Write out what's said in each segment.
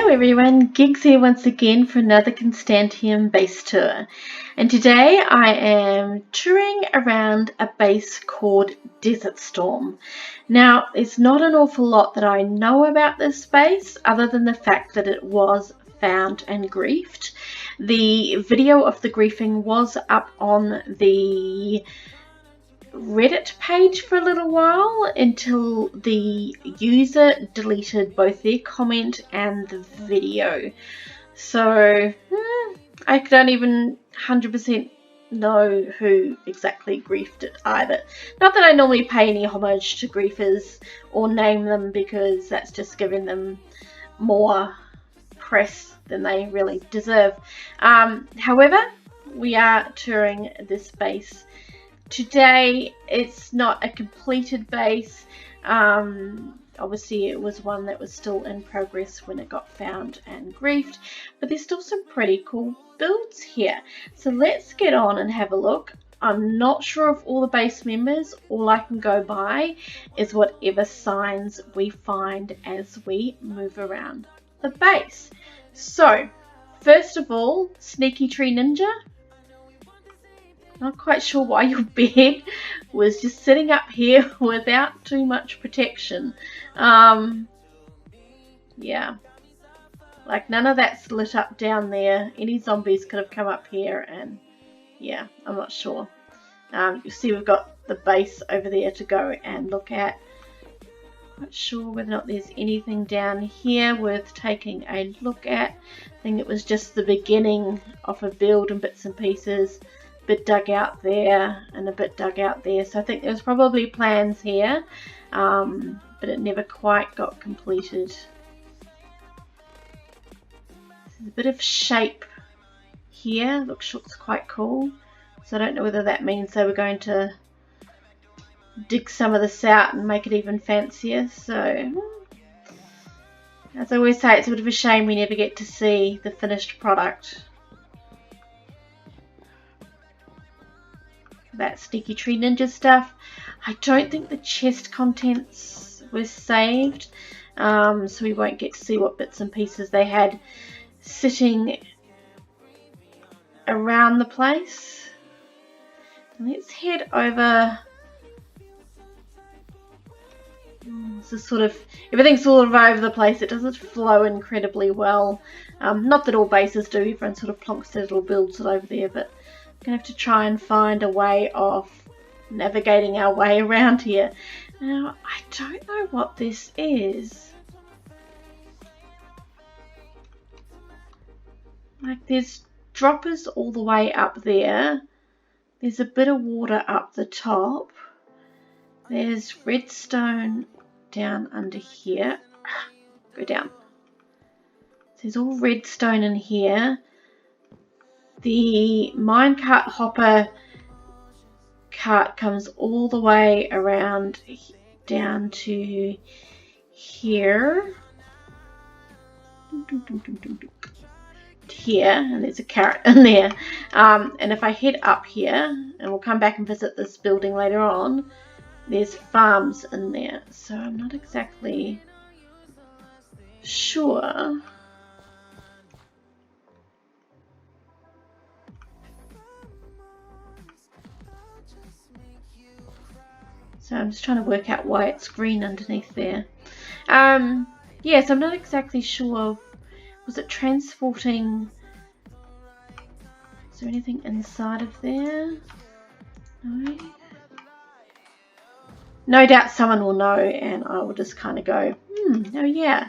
everyone, Gigs here once again for another Constantiam base tour, and today I am touring around a base called DesertStorm. Now, there's not an awful lot that I know about this base other than the fact that it was found and griefed. The video of the griefing was up on the Reddit page for a little while until the user deleted both their comment and the video. So I don't even 100% know who exactly griefed it either. Not that I normally pay any homage to griefers or name them, because that's just giving them more press than they really deserve. However, we are touring this base today. It's not a completed base. Obviously it was one that was still in progress when it got found and griefed, but there's still some pretty cool builds here. So let's get on and have a look. I'm not sure of all the base members. All I can go by is whatever signs we find as we move around the base. So first of all, SneakyTreeNinja. Not quite sure why your bed was just sitting up here without too much protection. Yeah, like none of that's lit up down there. Any zombies could have come up here, and yeah, I'm not sure. You see we've got the base over there to go and look at. Not sure whether or not there's anything down here worth taking a look at. I think it was just the beginning of a build and bits and pieces. Bit dug out there and a bit dug out there, so I think there was probably plans here, but it never quite got completed. There's a bit of shape here, looks quite cool, so I don't know whether that means they were going to dig some of this out and make it even fancier. So as I always say, it's a bit of a shame we never get to see the finished product. That SneakyTreeNinja stuff. I don't think the chest contents were saved, so we won't get to see what bits and pieces they had sitting around the place. Let's head over. This is sort of, everything's sort of over the place. It doesn't flow incredibly well. Not that all bases do. Everyone sort of plonks their little builds over there, but gonna have to try and find a way of navigating our way around here. Now, I don't know what this is. Like, there's droppers all the way up there. There's a bit of water up the top. There's redstone down under here. Go down. There's all redstone in here. The minecart hopper cart comes all the way around down to here. Here, and there's a carrot in there. And if I head up here, and we'll come back and visit this building later on, there's farms in there. So I'm not exactly sure. So I'm just trying to work out why it's green underneath there. Yeah, so I'm not exactly sure. Was it transporting? Is there anything inside of there? No. No doubt someone will know, and I will just kind of go, oh yeah.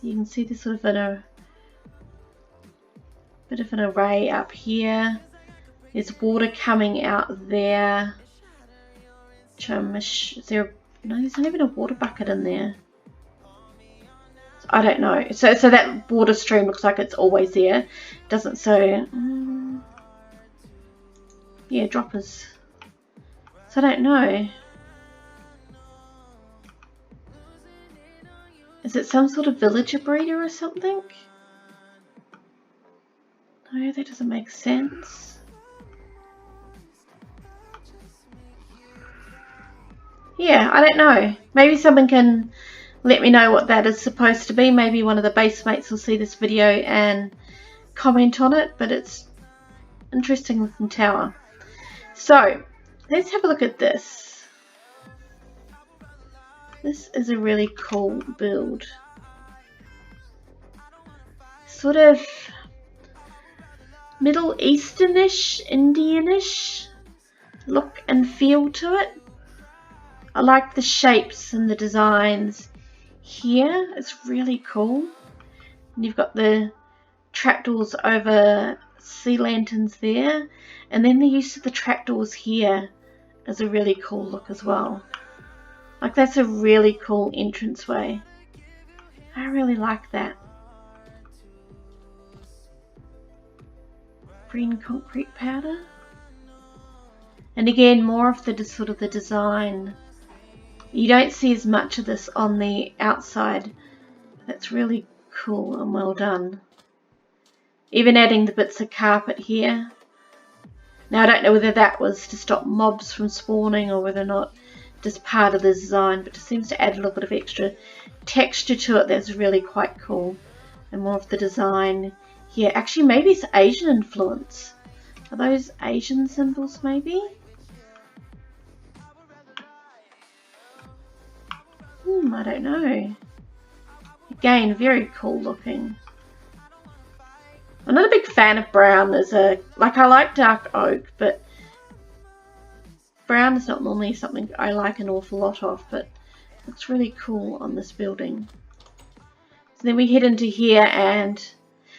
You can see there's sort of a bit of an array up here. There's water coming out there. Is there? No, there's not even a water bucket in there. I don't know. So that water stream looks like it's always there. It doesn't. So yeah, droppers. So I don't know. Is it some sort of villager breeder or something? No, that doesn't make sense. Yeah, I don't know. Maybe someone can let me know what that is supposed to be. Maybe one of the basemates will see this video and comment on it, but it's interesting looking tower. So let's have a look at this. This is a really cool build. Sort of Middle Easternish, Indianish look and feel to it. I like the shapes and the designs here. It's really cool. And you've got the trapdoors over sea lanterns there, and then the use of the trapdoors here is a really cool look as well. Like, that's a really cool entranceway. I really like that. Green concrete powder. And again, more of the sort of the design. You don't see as much of this on the outside. That's really cool and well done. Even adding the bits of carpet here. Now I don't know whether that was to stop mobs from spawning or whether or not just part of the design, but it seems to add a little bit of extra texture to it. That's really quite cool. And more of the design here. Actually, maybe it's Asian influence. Are those Asian symbols maybe? I don't know. Again, very cool looking. I'm not a big fan of brown as a, like, I like dark oak, but brown is not normally something I like an awful lot of, but it's really cool on this building. So then we head into here, and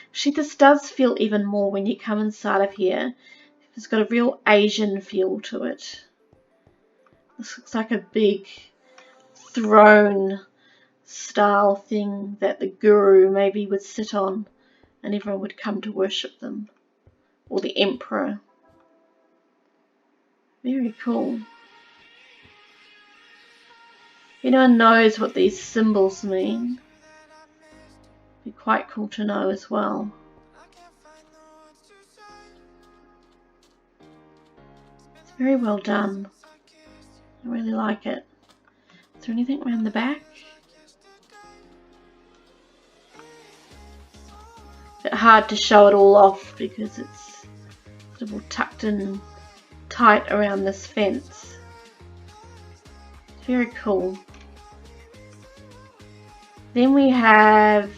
actually this does feel even more when you come inside of here. It's got a real Asian feel to it. This looks like a big throne style thing that the guru maybe would sit on and everyone would come to worship them, or the emperor. Very cool. If anyone knows what these symbols mean, it'd be quite cool to know as well. It's very well done. I really like it. Is there anything around the back? A bit hard to show it all off because it's sort of all tucked in tight around this fence. It's very cool. Then we have,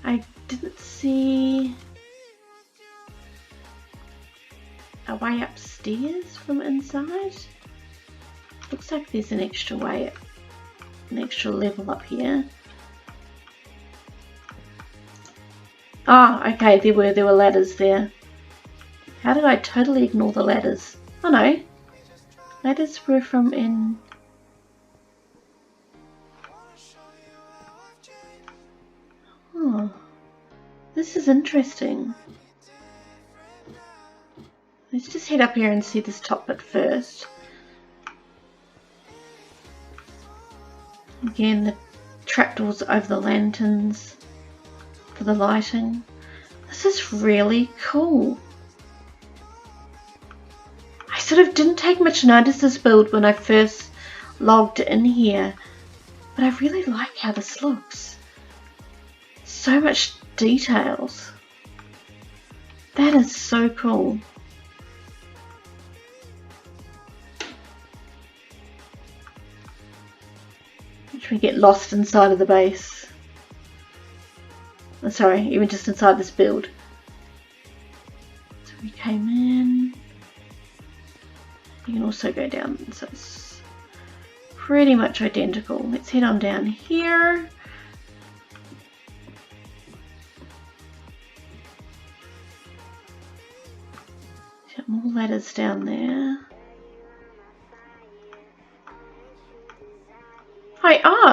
I didn't see a way upstairs from inside. Looks like there's an extra way, an extra level up here. Ah, okay, there were ladders there. How did I totally ignore the ladders? Oh no, ladders were from in. Oh, this is interesting. Let's just head up here and see this top bit first. Again, the trapdoors over the lanterns for the lighting. This is really cool. I sort of didn't take much notice of this build when I first logged in here, but I really like how this looks. So much details. That is so cool. We get lost inside of the base. Oh, sorry, even just inside this build. So we came in. You can also go down, so it's pretty much identical. Let's head on down here. Got more ladders down there.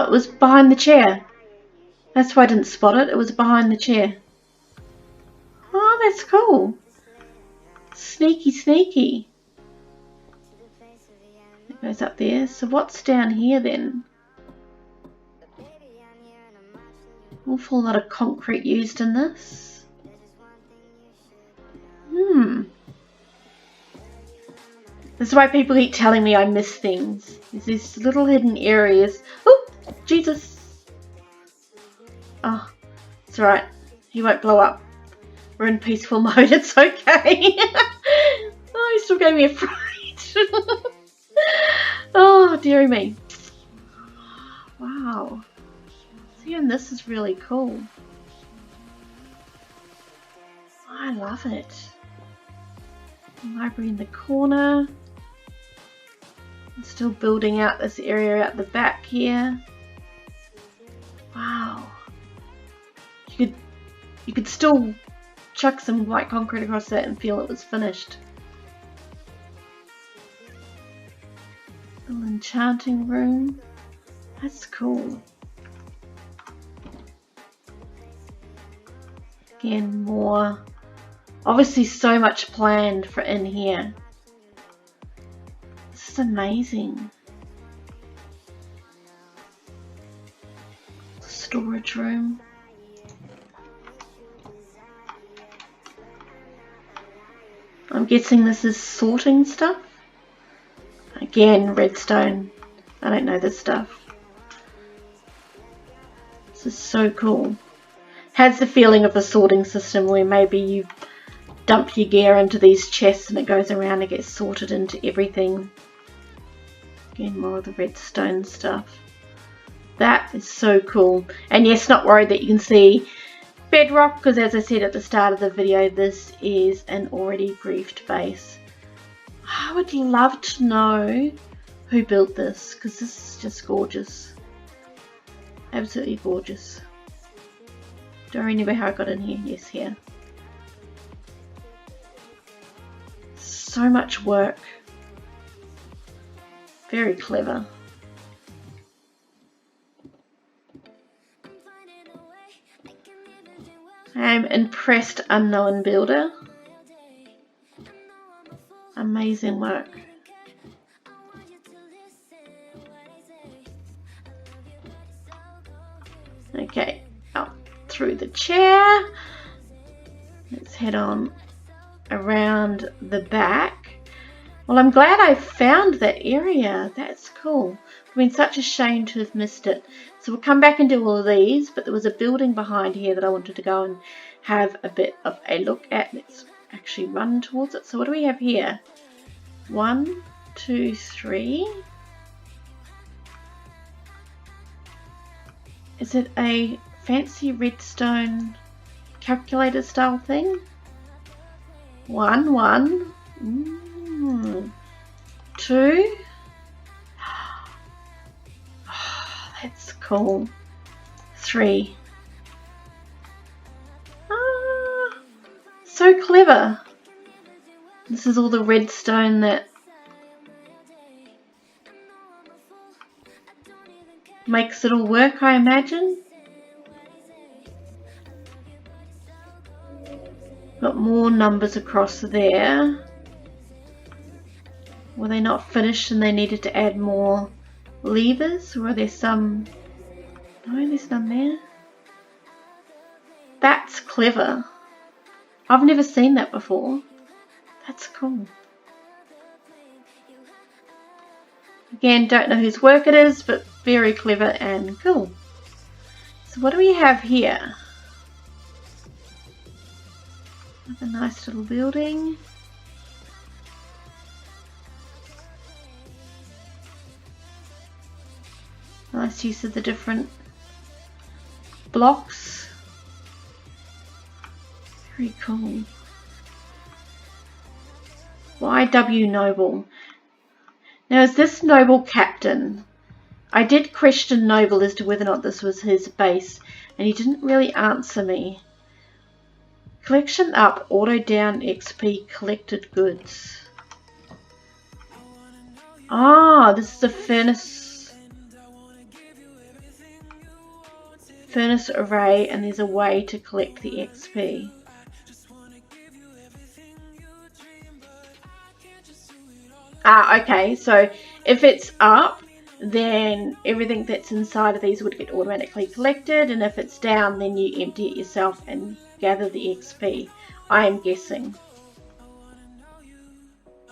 It was behind the chair. That's why I didn't spot it. It was behind the chair. Oh, that's cool. Sneaky, sneaky. It goes up there. So what's down here then? Awful lot of concrete used in this. This is why people keep telling me I miss things. There's these little hidden areas. Oh, Jesus. Oh, it's alright. He won't blow up. We're in peaceful mode. It's okay. Oh, he still gave me a fright. Oh, dearie me. Wow. See, and this is really cool. I love it. Library in the corner. I'm still building out this area at the back here. Wow. You could still chuck some white concrete across that and feel it was finished. Little enchanting room. That's cool. Again, more. Obviously so much planned for in here. This is amazing. Storage room. I'm guessing this is sorting stuff. Again, redstone. I don't know this stuff. This is so cool. Has the feeling of a sorting system where maybe you dump your gear into these chests and it goes around and gets sorted into everything. Again, more of the redstone stuff. That is so cool. And yes, not worried that you can see bedrock, because as I said at the start of the video, this is an already briefed base. I would love to know who built this, because this is just gorgeous. Absolutely gorgeous. Do I remember how I got in here? Yes, here. So much work. Very clever. I'm impressed, unknown builder. Amazing work. Okay, up through the chair. Let's head on around the back. Well, I'm glad I found that area. That's cool. It's been such a shame to have missed it. So we'll come back and do all of these, but there was a building behind here that I wanted to go and have a bit of a look at. Let's actually run towards it. So what do we have here? 1, 2, 3. Is it a fancy redstone calculator style thing? 1, 1. 2. Oh, that's cool. 3. So clever. This is all the redstone that makes it all work, I imagine. Got more numbers across there. Were they not finished and they needed to add more levers? Or are there some? No, there's none there. That's clever. I've never seen that before. That's cool. Again, don't know whose work it is, but very clever and cool. So what do we have here? Another nice little building. Nice use of the different blocks. Very cool. YW Noble. Now is this NobleCaptain? I did question Noble as to whether or not this was his base, and he didn't really answer me. Collection up, auto down XP, collected goods. Ah, this is a furnace array, and there's a way to collect the XP. Ah, okay, so if it's up, then everything that's inside of these would get automatically collected, and if it's down, then you empty it yourself and gather the XP. I am guessing.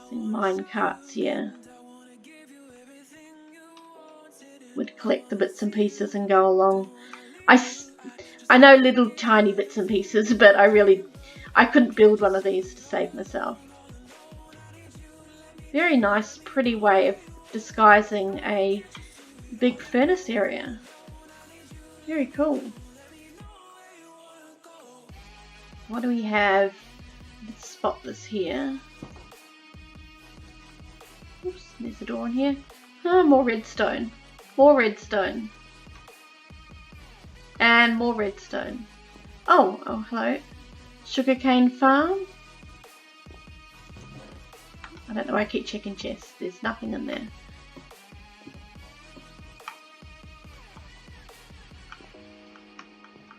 Mine carts here would collect the bits and pieces and go along. I know little tiny bits and pieces, but I couldn't build one of these to save myself. Very nice, pretty way of disguising a big furnace area. Very cool. What do we have? Let's spot this here. Oops, there's a door in here. Oh, more redstone. More redstone. And more redstone. Oh, hello. Sugarcane farm. I don't know why I keep checking chests. There's nothing in there.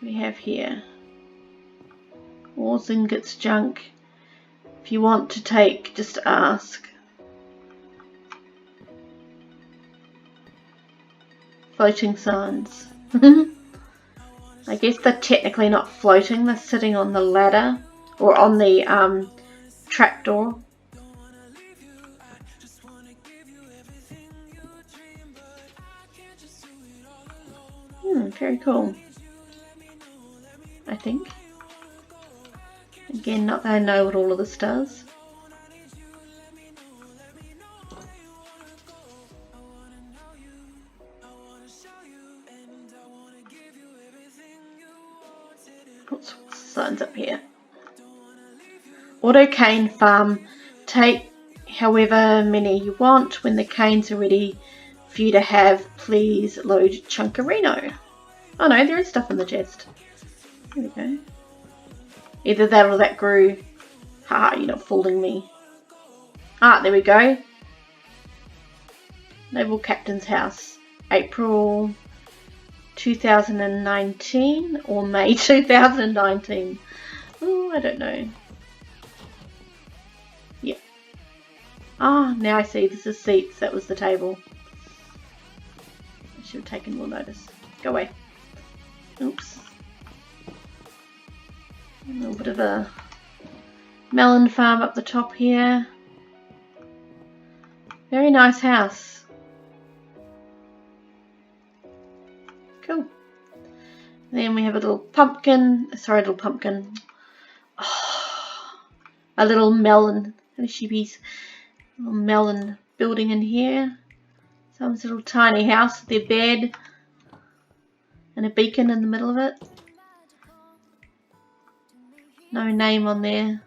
We have here ores, ingots, junk. If you want to take, just ask. Floating signs. I guess they're technically not floating, they're sitting on the ladder or on the trapdoor. Very cool. I think. Again, not that I know what all of this does. Put signs up here. Auto cane farm. Take however many you want. When the canes are ready for you to have, please load Chunkarino. Oh no, there is stuff in the chest. There we go. Either that or that grew. Haha, you're not fooling me. Ah, there we go. NobleCaptain's house. April 2019 or May 2019. Oh, I don't know. Yeah. Ah, now I see. This is seats. That was the table. I should have taken more notice. Go away. Oops. A little bit of a melon farm up the top here. Very nice house. Cool. Then we have a little pumpkin. Sorry, a little pumpkin. Oh, a little melon. And a sheepies. A little melon building in here. Someone's little tiny house with their bed. And a beacon in the middle of it. No name on there.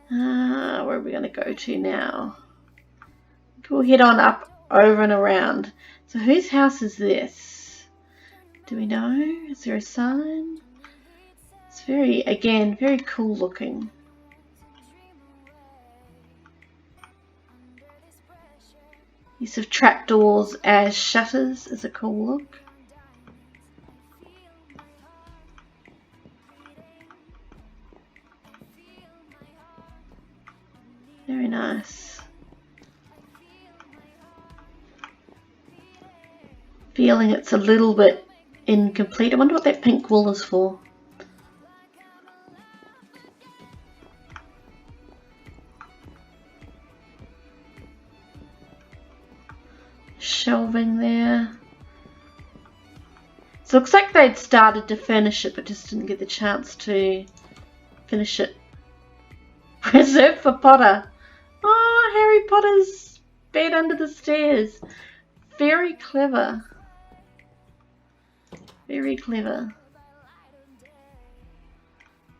Where are we going to go to now? We'll head on up, over and around. So whose house is this? Do we know? Is there a sign? It's very, again, very cool looking. Use of trapdoors as shutters is a cool look. Very nice. Feeling it's a little bit incomplete. I wonder what that pink wool is for. Shelving there. So it looks like they'd started to finish it but just didn't get the chance to finish it. Reserved for Potter. Oh, Harry Potter's bed under the stairs. Very clever. Very clever.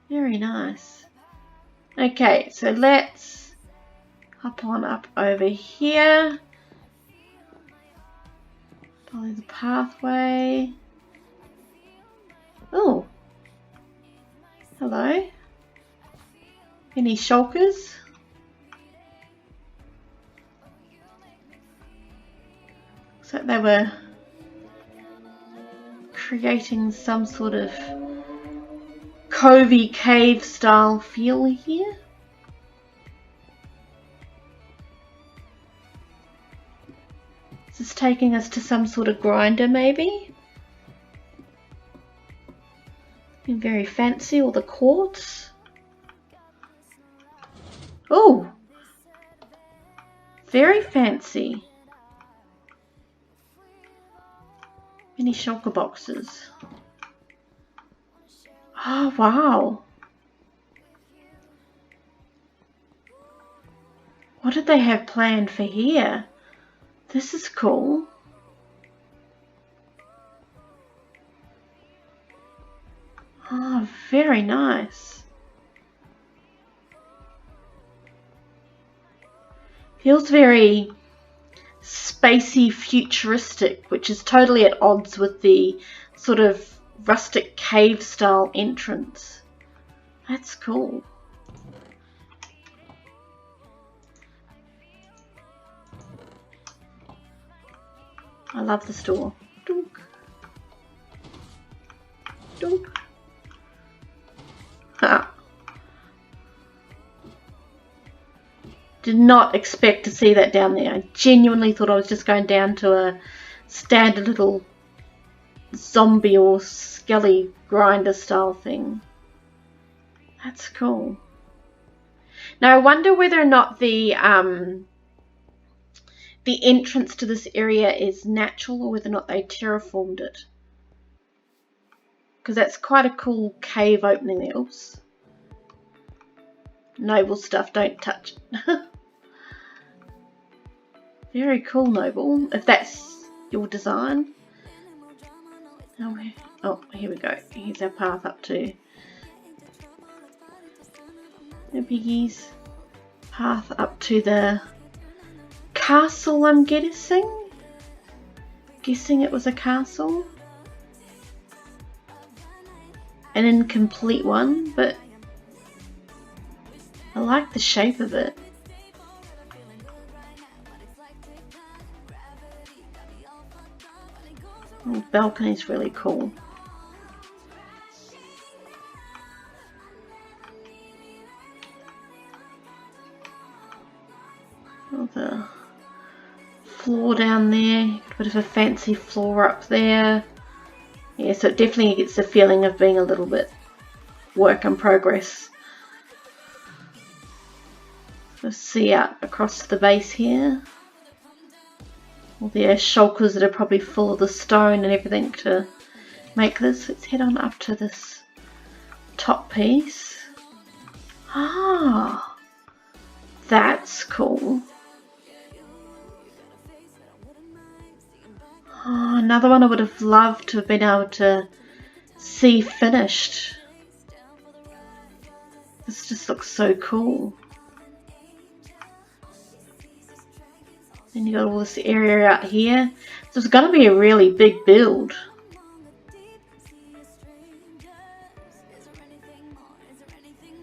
Very nice. Okay, so let's hop on up over here. Follow the pathway. Oh. Hello. Any shulkers? Looks like they were creating some sort of covey cave style feel here. Is this taking us to some sort of grinder maybe? Looking very fancy, all the quartz. Oh, very fancy. Any shulker boxes? Oh, wow. What did they have planned for here? This is cool. Oh, very nice. Feels very spacey, futuristic, which is totally at odds with the sort of rustic cave style entrance. That's cool. I love the store. Dunk. Dunk. Ha. Did not expect to see that down there. I genuinely thought I was just going down to a standard little zombie or skelly grinder style thing. That's cool. Now I wonder whether or not the entrance to this area is natural or whether or not they terraformed it. Because that's quite a cool cave opening there. Oops. Noble stuff, don't touch it. Very cool, Noble, if that's your design. Oh, here we go. Here's our path up to the piggies. Path up to the castle, I'm guessing. Guessing it was a castle. An incomplete one, but I like the shape of it. The balcony's really cool. Oh, the floor down there, a bit of a fancy floor up there. Yeah, so it definitely gets the feeling of being a little bit work in progress. Let's see out across the base here. All the shulkers that are probably full of the stone and everything to make this. Let's head on up to this top piece. Ah, that's cool. Oh, another one I would have loved to have been able to see finished. This just looks so cool. Then you got all this area out here. So it's going to be a really big build.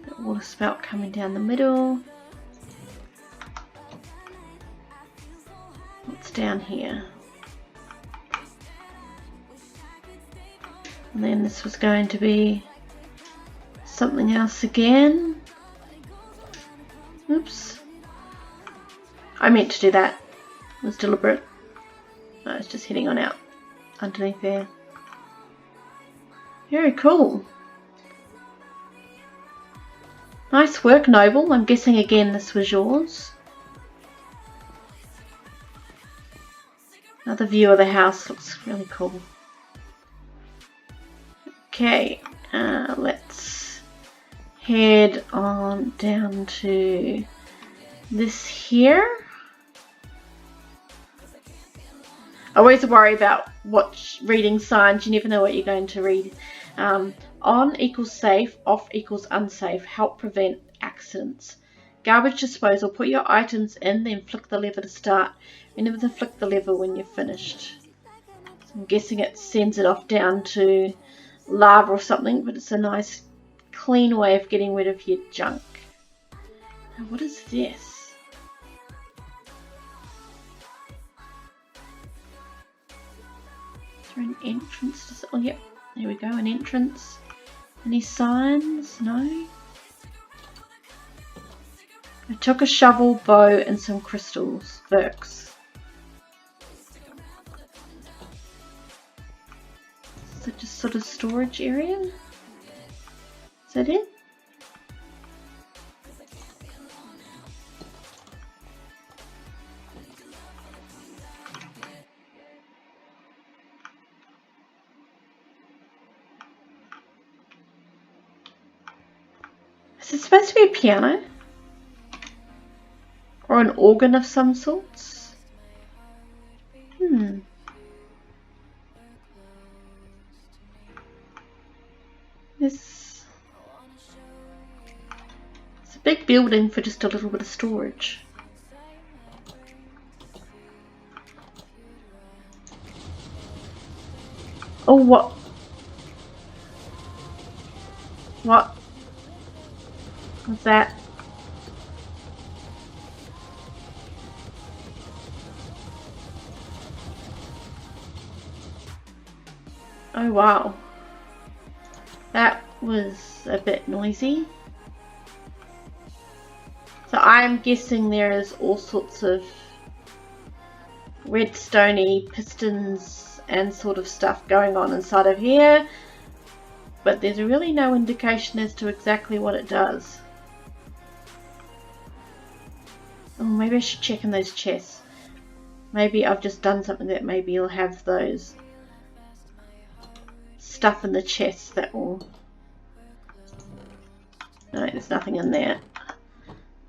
Got water spout coming down the middle. What's down here? And then this was going to be something else again. Oops. I meant to do that. It was deliberate. No, it's just heading on out underneath there. Very cool. Nice work, Noble. I'm guessing again this was yours. Another view of the house looks really cool. Okay, let's head on down to this here. I always worry about reading signs. You never know what you're going to read. On equals safe, off equals unsafe. Help prevent accidents. Garbage disposal. Put your items in, then flick the lever to start. Remember to flick the lever when you're finished. So I'm guessing it sends it off down to lava or something, but it's a nice clean way of getting rid of your junk. Now what is this? Is there an entrance? Oh yep, there we go, an entrance. Any signs? No. I took a shovel, bow and some crystals. Verx. Is it just sort of storage area? Is that it? Is it supposed to be a piano? Or an organ of some sorts? It's a big building for just a little bit of storage. Oh, what? What was that? Oh wow, that was a bit noisy. So I'm guessing there is all sorts of redstone-y pistons and sort of stuff going on inside of here, but there's really no indication as to exactly what it does. Oh, maybe I should check in those chests. Maybe I've just done something that maybe you'll have those stuff in the chests that will... No, there's nothing in there.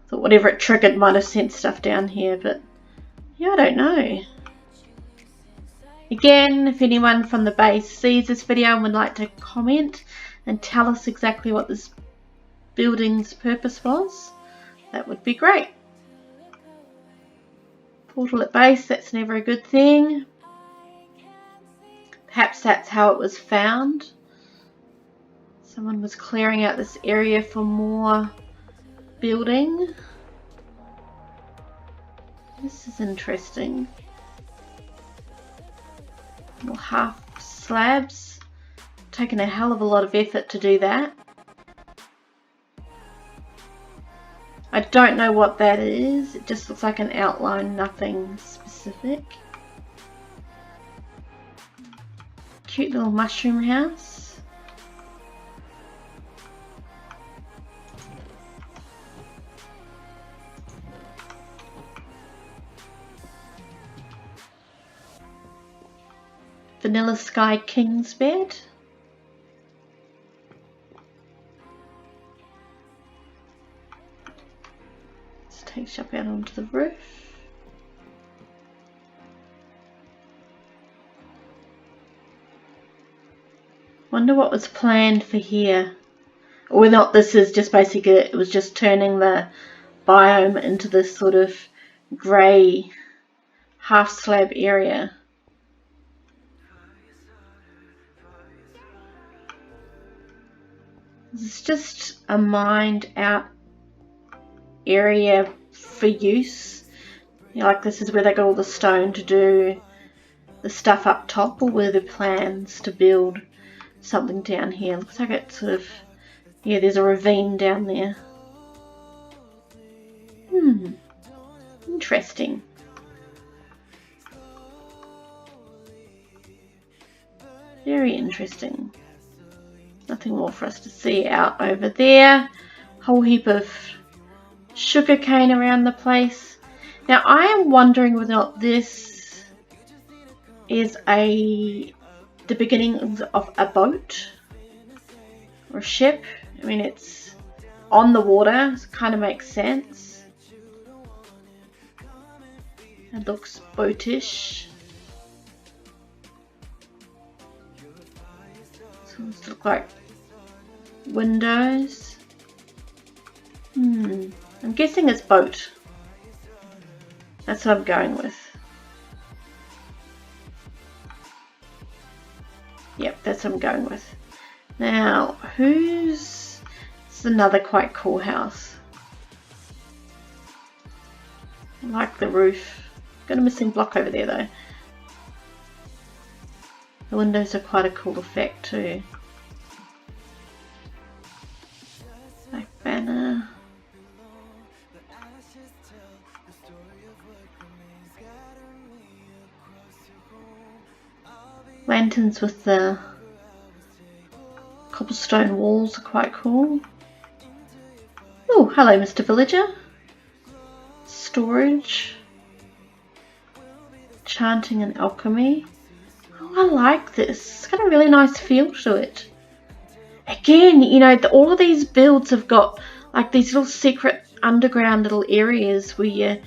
Thought whatever it triggered might have sent stuff down here, but yeah, I don't know. Again, if anyone from the base sees this video and would like to comment and tell us exactly what this building's purpose was, that would be great. Portal at base, that's never a good thing. Perhaps that's how it was found. Someone was clearing out this area for more building. This is interesting. Little half slabs. Taken a hell of a lot of effort to do that. I don't know what that is. It just looks like an outline, nothing specific. Cute little mushroom house. VanillaSkyKing's bed. Let's take you up out onto the roof. Wonder what was planned for here. Or whether not this is just basically, it was just turning the biome into this sort of grey half slab area. This is just a mined out area for use. You know, like this is where they got all the stone to do the stuff up top, or were the plans to build something down here. Looks like it's sort of, yeah, there's a ravine down there. Interesting. Very interesting. Nothing more for us to see out over there. Whole heap of sugarcane around the place. Now I am wondering whether or not this is the beginning of a boat or a ship. I mean, it's on the water, so it kind of makes sense. It looks boatish. So it looks like windows. I'm guessing it's boat. That's what I'm going with. Yep, that's what I'm going with. Now, this is another quite cool house. I like the roof. Got a missing block over there though. The windows are quite a cool effect too. Black banner. Lanterns with the cobblestone walls are quite cool. Oh, hello Mr. Villager. Storage. Chanting and alchemy. Oh, I like this. It's got a really nice feel to it. Again, you know, all of these builds have got like these little secret underground little areas where you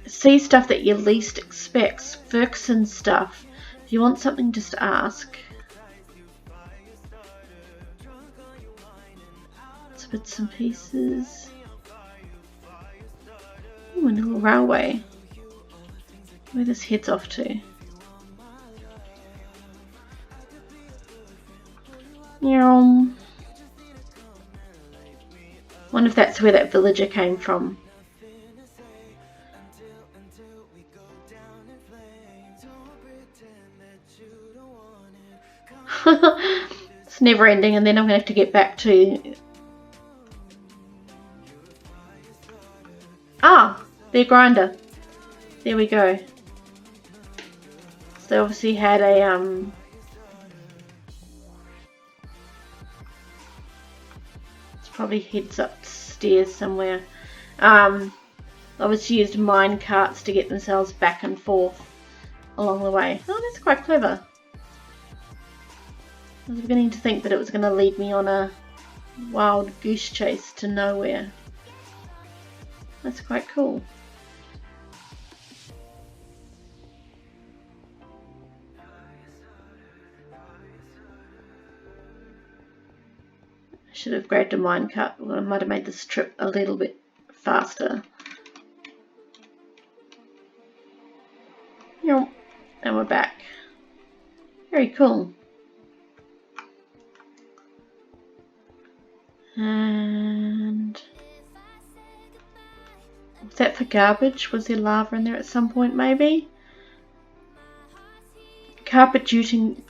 see stuff that you least expect. Verxan stuff. If you want something, just ask. It's bits and pieces. Ooh, a little railway. Where this heads off to. Wonder if that's where that villager came from. It's never ending, and then I'm going to have to get back to... Ah! Their grinder. There we go. So they obviously had a... probably heads upstairs somewhere. Obviously used mine carts to get themselves back and forth along the way. Oh, that's quite clever. I was beginning to think that it was going to lead me on a wild goose chase to nowhere. That's quite cool. I should have grabbed a minecart. Well, I might have made this trip a little bit faster. Yep. And we're back. Very cool. And was that for garbage? Was there lava in there at some point maybe? Carpet duping,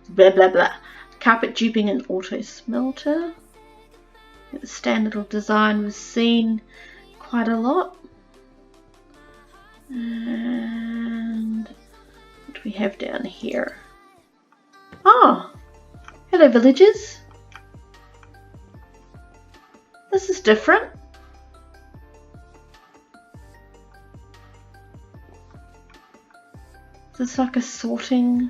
blah blah blah. Carpet duping and auto smelter. The standard design was seen quite a lot. And what do we have down here? Oh, hello villagers. This is different. Is this like a sorting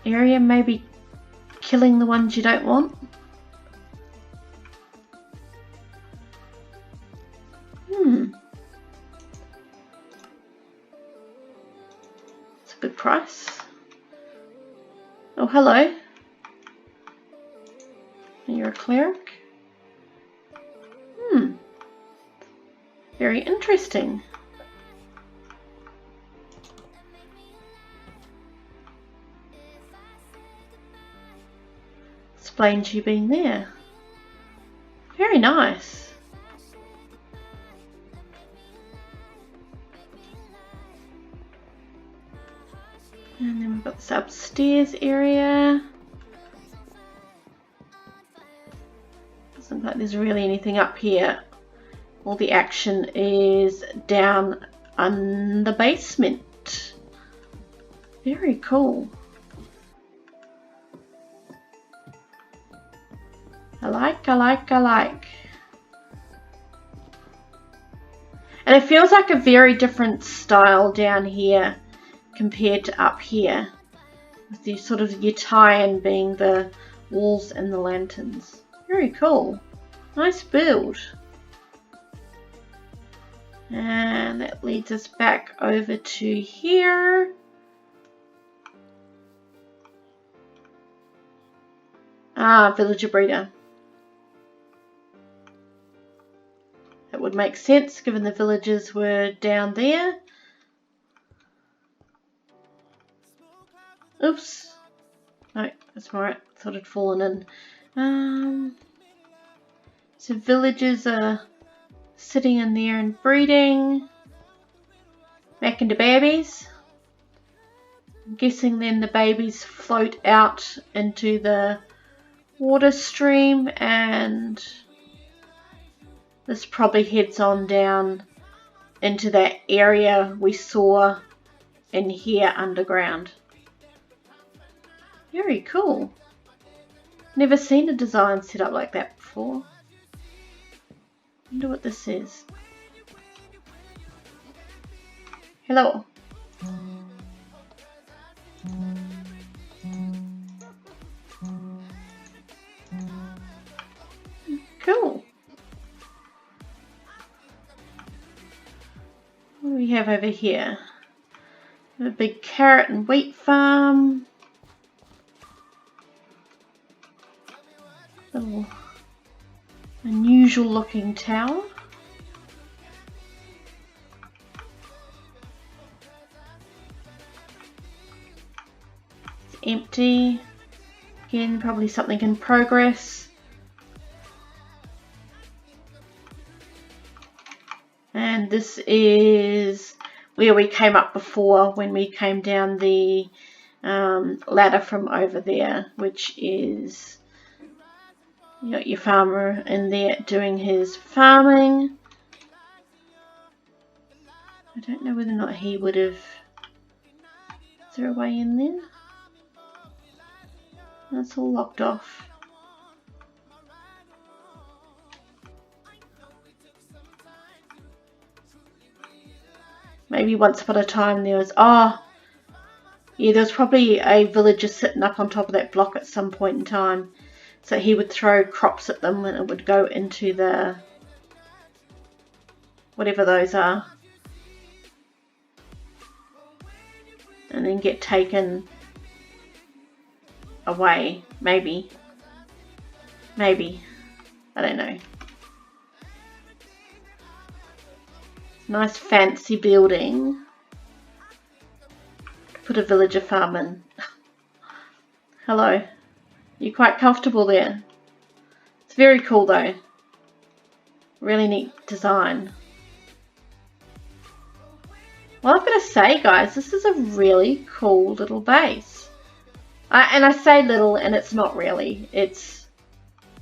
area? Maybe killing the ones you don't want? It's a good price. Oh, hello. You're a cleric? Very interesting. Explains you being there. Very nice. And then we've got this upstairs area. Doesn't look like there's really anything up here. All the action is down on the basement. Very cool. I like. And it feels like a very different style down here compared to up here. With the sort of your tie-in being the walls and the lanterns. Very cool. Nice build. And that leads us back over to here. Ah, villager breeder. That would make sense given the villagers were down there. Oops. No, that's alright. Thought it'd fallen in. So villagers are sitting in there and breeding. Back into babies. I'm guessing then the babies float out into the water stream, and this probably heads on down into that area we saw in here underground. Very cool. Never seen a design set up like that before. Wonder what this is. Hello. Cool. What do we have over here? A big carrot and wheat farm. Little unusual looking tower. It's empty. Again, probably something in progress. And this is where we came up before when we came down the ladder from over there, which is, you got your farmer in there doing his farming. I don't know whether or not he would have. Is there a way in there? That's all locked off. Maybe once upon a time there was, oh, yeah, there was probably a villager sitting up on top of that block at some point in time. So he would throw crops at them and it would go into the, whatever those are. And then get taken away. Maybe. Maybe. I don't know. Nice fancy building. Put a villager farm in. Hello. You're quite comfortable there. It's very cool though. Really neat design. Well, I've got to say, guys, this is a really cool little base. And I say little, and it's not really. It's...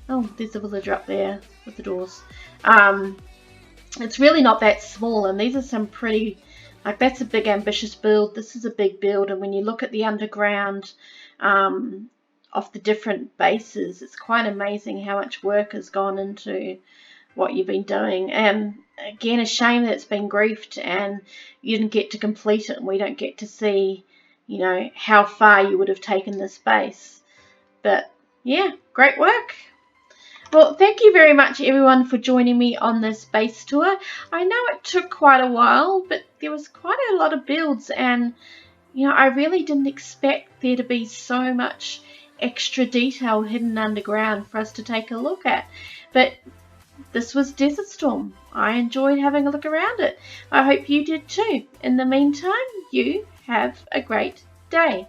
Oh, there's a villager up there with the doors. It's really not that small, and these are some pretty... Like, that's a big, ambitious build. This is a big build, and when you look at the underground of the different bases, it's quite amazing how much work has gone into what you've been doing. And again, a shame that it's been griefed and you didn't get to complete it, and we don't get to see, you know, how far you would have taken this base. But yeah, great work. Well, thank you very much everyone for joining me on this base tour. I know it took quite a while, but there was quite a lot of builds, and you know, I really didn't expect there to be so much extra detail hidden underground for us to take a look at. But this was DesertStorm. I enjoyed having a look around it. I hope you did too. In the meantime, you have a great day.